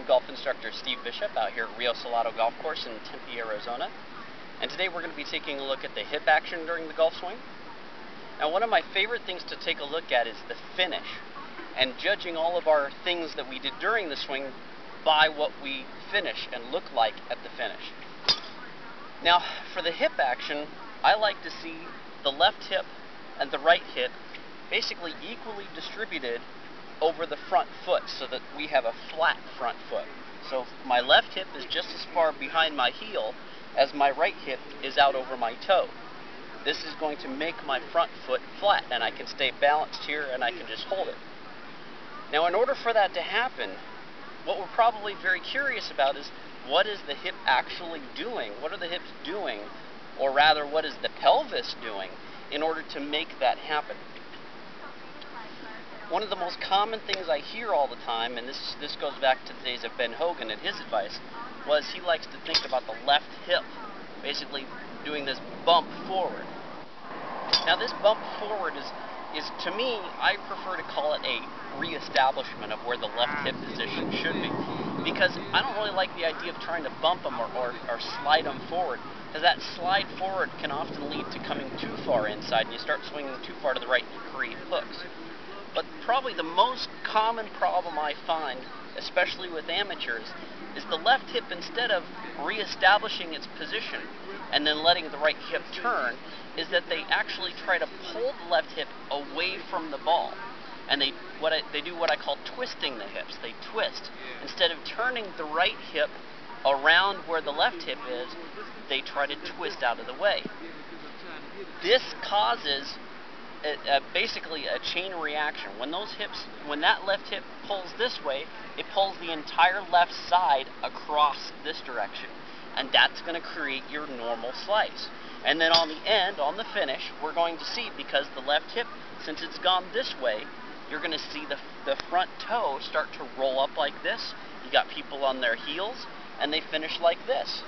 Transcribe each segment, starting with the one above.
golf instructor Steve Bishop out here at Rio Salado Golf Course in Tempe, Arizona. And today we're going to be taking a look at the hip action during the golf swing. Now, one of my favorite things to take a look at is the finish, and judging all of our things that we did during the swing by what we finish and look like at the finish. Now, for the hip action, I like to see the left hip and the right hip basically equally distributed over the front foot so that we have a flat front foot. So my left hip is just as far behind my heel as my right hip is out over my toe. This is going to make my front foot flat, and I can stay balanced here and I can just hold it. Now, in order for that to happen, what we're probably very curious about is, what is the hip actually doing? What are the hips doing? Or rather, what is the pelvis doing in order to make that happen? One of the most common things I hear all the time, and this goes back to the days of Ben Hogan and his advice, was he likes to think about the left hip, basically doing this bump forward. Now, this bump forward is to me, I prefer to call it a reestablishment of where the left hip position should be, because I don't really like the idea of trying to bump them or slide them forward, because that slide forward can often lead to coming too far inside, and you start swinging too far to the right and you create hooks. But probably the most common problem I find, especially with amateurs, is the left hip, instead of reestablishing its position and then letting the right hip turn, is that they actually try to pull the left hip away from the ball. And they do what I call twisting the hips. They twist. Instead of turning the right hip around where the left hip is, they try to twist out of the way. This causes basically a chain reaction. When that left hip pulls this way, it pulls the entire left side across this direction, and that's going to create your normal slice. And then on the end, on the finish, we're going to see, because the left hip, since it's gone this way, you're going to see the front toe start to roll up like this. You got people on their heels, and they finish like this.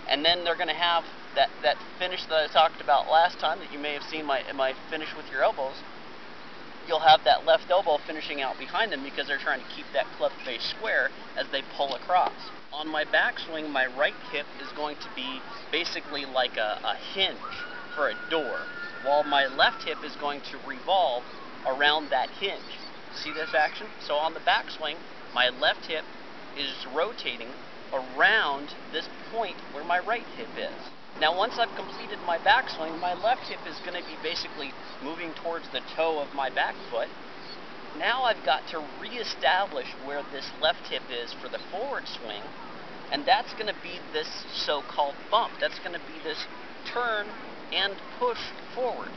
And then they're going to have that finish that I talked about last time, that you may have seen my finish with your elbows. You'll have that left elbow finishing out behind them because they're trying to keep that club face square as they pull across. On my backswing, my right hip is going to be basically like a hinge for a door, while my left hip is going to revolve around that hinge. See this action? So on the backswing, my left hip is rotating around this point where my right hip is. Now, once I've completed my backswing, my left hip is going to be basically moving towards the toe of my back foot. Now I've got to reestablish where this left hip is for the forward swing, and that's going to be this so-called bump. That's going to be this turn and push forward.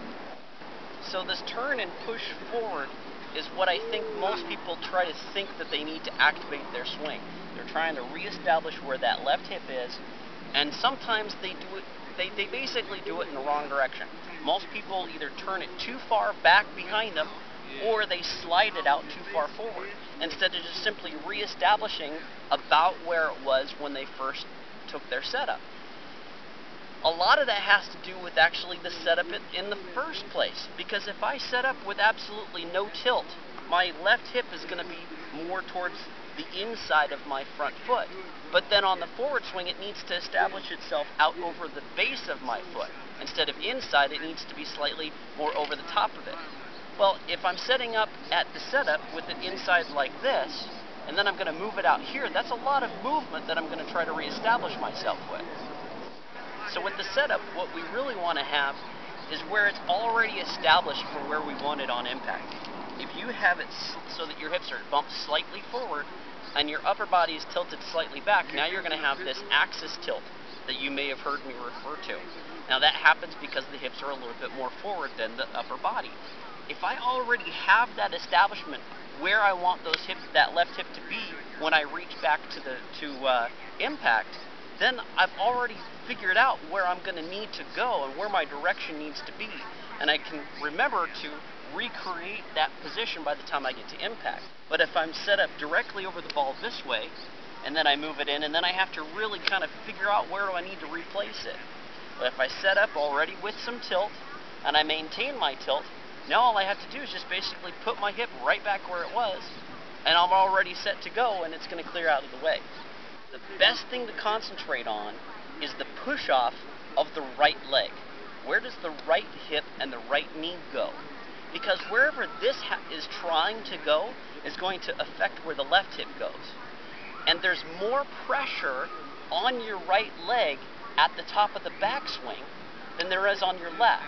So this turn and push forward is what I think most people try to think that they need to activate their swing. They're trying to reestablish where that left hip is, and sometimes they do it. They basically do it in the wrong direction. Most people either turn it too far back behind them, or they slide it out too far forward, instead of just simply reestablishing about where it was when they first took their setup. A lot of that has to do with actually the setup in the first place, because if I set up with absolutely no tilt, my left hip is going to be more towards the inside of my front foot. But then on the forward swing, it needs to establish itself out over the base of my foot. Instead of inside, it needs to be slightly more over the top of it. Well, if I'm setting up at the setup with it inside like this, and then I'm going to move it out here, that's a lot of movement that I'm going to try to reestablish myself with. So with the setup, what we really want to have is where it's already established for where we want it on impact. If you have it so that your hips are bumped slightly forward and your upper body is tilted slightly back, now you're going to have this axis tilt that you may have heard me refer to. Now, that happens because the hips are a little bit more forward than the upper body. If I already have that establishment where I want that left hip to be when I reach back to impact, then I've already figured out where I'm going to need to go and where my direction needs to be, and I can remember to recreate that position by the time I get to impact. But if I'm set up directly over the ball this way, and then I move it in, and then I have to really kind of figure out where do I need to replace it. But if I set up already with some tilt, and I maintain my tilt, now all I have to do is just basically put my hip right back where it was, and I'm already set to go, and it's going to clear out of the way. The best thing to concentrate on is the push-off of the right leg. Where does the right hip and the right knee go? Because wherever this is trying to go is going to affect where the left hip goes. And there's more pressure on your right leg at the top of the backswing than there is on your left.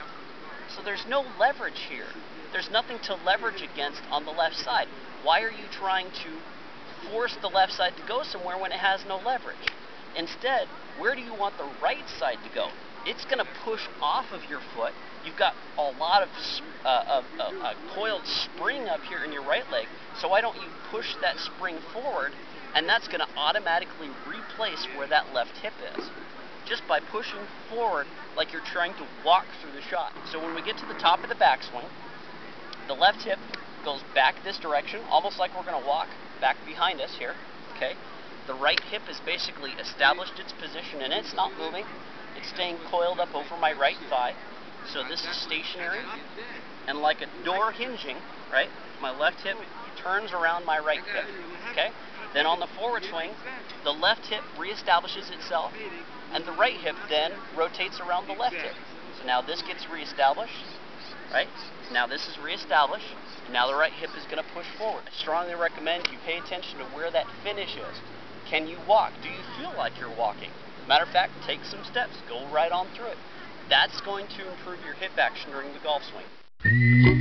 So there's no leverage here. There's nothing to leverage against on the left side. Why are you trying to force the left side to go somewhere when it has no leverage? Instead, where do you want the right side to go? It's going to push off of your foot. You've got a lot of a coiled spring up here in your right leg, so why don't you push that spring forward, and that's going to automatically replace where that left hip is, just by pushing forward like you're trying to walk through the shot. So when we get to the top of the backswing, the left hip goes back this direction, almost like we're going to walk back behind us here, okay? The right hip has basically established its position, and it's not moving. It's staying coiled up over my right thigh. So this is stationary, and like a door hinging, right? My left hip turns around my right hip, okay? Then on the forward swing, the left hip reestablishes itself, and the right hip then rotates around the left hip. So now this gets reestablished, right? Now this is reestablished, and now the right hip is going to push forward. I strongly recommend you pay attention to where that finish is. Can you walk? Do you feel like you're walking? Matter of fact, take some steps. Go right on through it. That's going to improve your hip action during the golf swing.